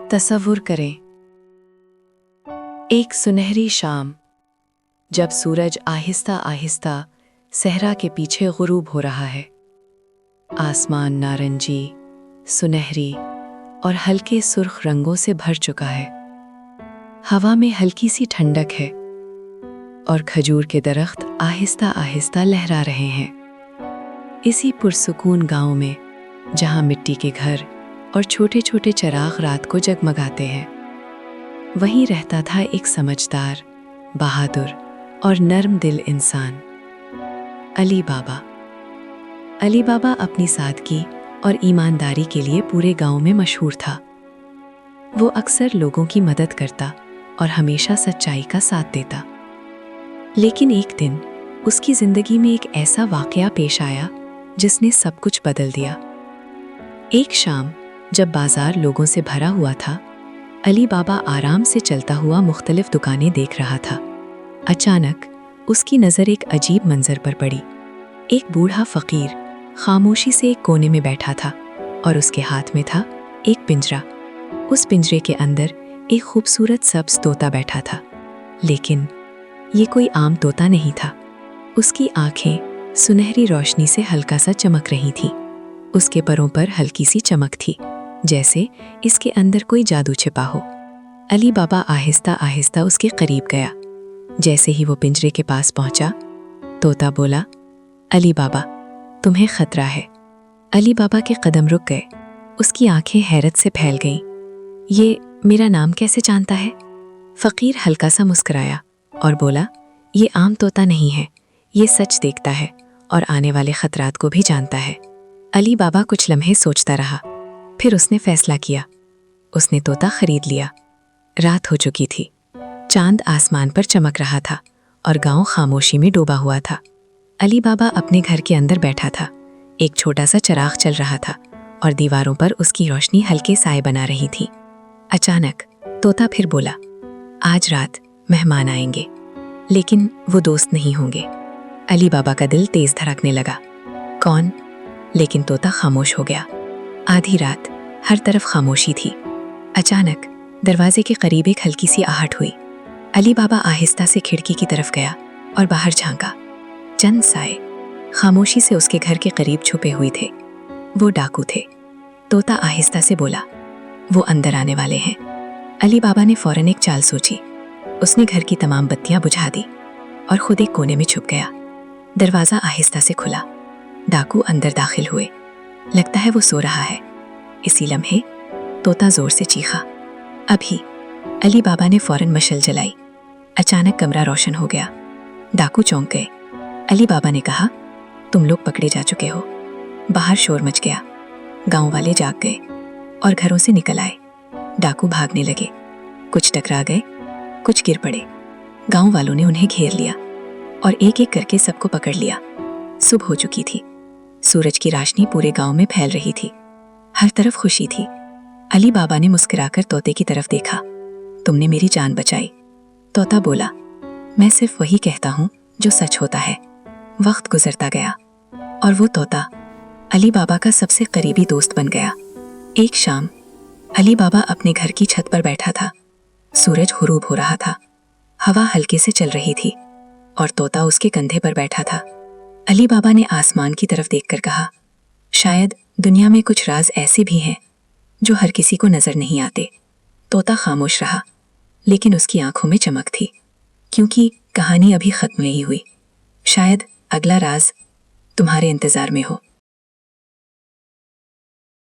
तसव्वुर करें, एक सुनहरी शाम, जब सूरज आहिस्ता आहिस्ता सहरा के पीछे गुरूब हो रहा है। आसमान नारंगी, सुनहरी और हल्के सुर्ख रंगों से भर चुका है। हवा में हल्की सी ठंडक है और खजूर के दरख्त आहिस्ता आहिस्ता लहरा रहे हैं। इसी पुरसुकून गांव में, जहां मिट्टी के घर और छोटे छोटे चिराग रात को जगमगाते हैं, वहीं रहता था एक समझदार, बहादुर और नर्म दिल इंसान, अली बाबा। अली बाबा अपनी सादगी और ईमानदारी के लिए पूरे गांव में मशहूर था। वो अक्सर लोगों की मदद करता और हमेशा सच्चाई का साथ देता। लेकिन एक दिन उसकी जिंदगी में एक ऐसा वाकया पेश आया जिसने सब कुछ बदल दिया। एक शाम जब बाजार लोगों से भरा हुआ था, अली बाबा आराम से चलता हुआ मुख्तलिफ दुकानें देख रहा था। अचानक उसकी नज़र एक अजीब मंजर पर पड़ी। एक बूढ़ा फकीर खामोशी से एक कोने में बैठा था और उसके हाथ में था एक पिंजरा। उस पिंजरे के अंदर एक खूबसूरत सब्ज तोता बैठा था, लेकिन ये कोई आम तोता नहीं था। उसकी आंखें सुनहरी रोशनी से हल्का सा चमक रही थीं। उसके परों पर हल्की सी चमक थी, जैसे इसके अंदर कोई जादू छिपा हो। अली बाबा आहिस्ता आहिस्ता उसके करीब गया। जैसे ही वो पिंजरे के पास पहुंचा, तोता बोला, अली बाबा, तुम्हें खतरा है। अली बाबा के कदम रुक गए। उसकी आंखें हैरत से फैल गईं। ये मेरा नाम कैसे जानता है? फकीर हल्का सा मुस्कुराया और बोला, ये आम तोता नहीं है, ये सच देखता है और आने वाले खतरात को भी जानता है। अली बाबा कुछ लम्हे सोचता रहा, फिर उसने फैसला किया। उसने तोता खरीद लिया। रात हो चुकी थी, चांद आसमान पर चमक रहा था और गांव खामोशी में डूबा हुआ था। अली बाबा अपने घर के अंदर बैठा था। एक छोटा सा चिराग चल रहा था और दीवारों पर उसकी रोशनी हल्के साए बना रही थी। अचानक तोता फिर बोला, आज रात मेहमान आएंगे, लेकिन वो दोस्त नहीं होंगे। अली बाबा का दिल तेज धड़कने लगा। कौन? लेकिन तोता खामोश हो गया। आधी रात, हर तरफ खामोशी थी। अचानक दरवाजे के करीब एक हल्की सी आहट हुई। अली बाबा आहिस्ता से खिड़की की तरफ गया और बाहर झांका। चंद साए खामोशी से उसके घर के करीब छुपे हुए थे। वो डाकू थे। तोता आहिस्ता से बोला, वो अंदर आने वाले हैं। अली बाबा ने फौरन एक चाल सोची। उसने घर की तमाम बत्तियां बुझा दी और खुद एक कोने में छुप गया। दरवाज़ा आहिस्ता से खुला। डाकू अंदर दाखिल हुए। लगता है वो सो रहा है। इसी लम्हे तोता जोर से चीखा। अभी अली बाबा ने फौरन मशल जलाई। अचानक कमरा रोशन हो गया। डाकू चौंक गए। अली बाबा ने कहा, तुम लोग पकड़े जा चुके हो। बाहर शोर मच गया। गांव वाले जाग गए और घरों से निकल आए। डाकू भागने लगे। कुछ टकरा गए, कुछ गिर पड़े। गांव वालों ने उन्हें घेर लिया और एक एक करके सबको पकड़ लिया। सुबह हो चुकी थी। सूरज की रोशनी पूरे गांव में फैल रही थी। हर तरफ खुशी थी। अली बाबा ने मुस्कुराकर तोते की तरफ देखा। तुमने मेरी जान बचाई। तोता बोला, मैं सिर्फ वही कहता हूँ जो सच होता है। वक्त गुजरता गया और वो तोता अली बाबा का सबसे करीबी दोस्त बन गया। एक शाम अली बाबा अपने घर की छत पर बैठा था। सूरज गुरूब हो रहा था। हवा हल्के से चल रही थी और तोता उसके कंधे पर बैठा था। अली बाबा ने आसमान की तरफ देखकर कहा, शायद दुनिया में कुछ राज ऐसे भी हैं जो हर किसी को नजर नहीं आते। तोता खामोश रहा, लेकिन उसकी आंखों में चमक थी, क्योंकि कहानी अभी खत्म नहीं हुई। शायद अगला राज तुम्हारे इंतजार में हो।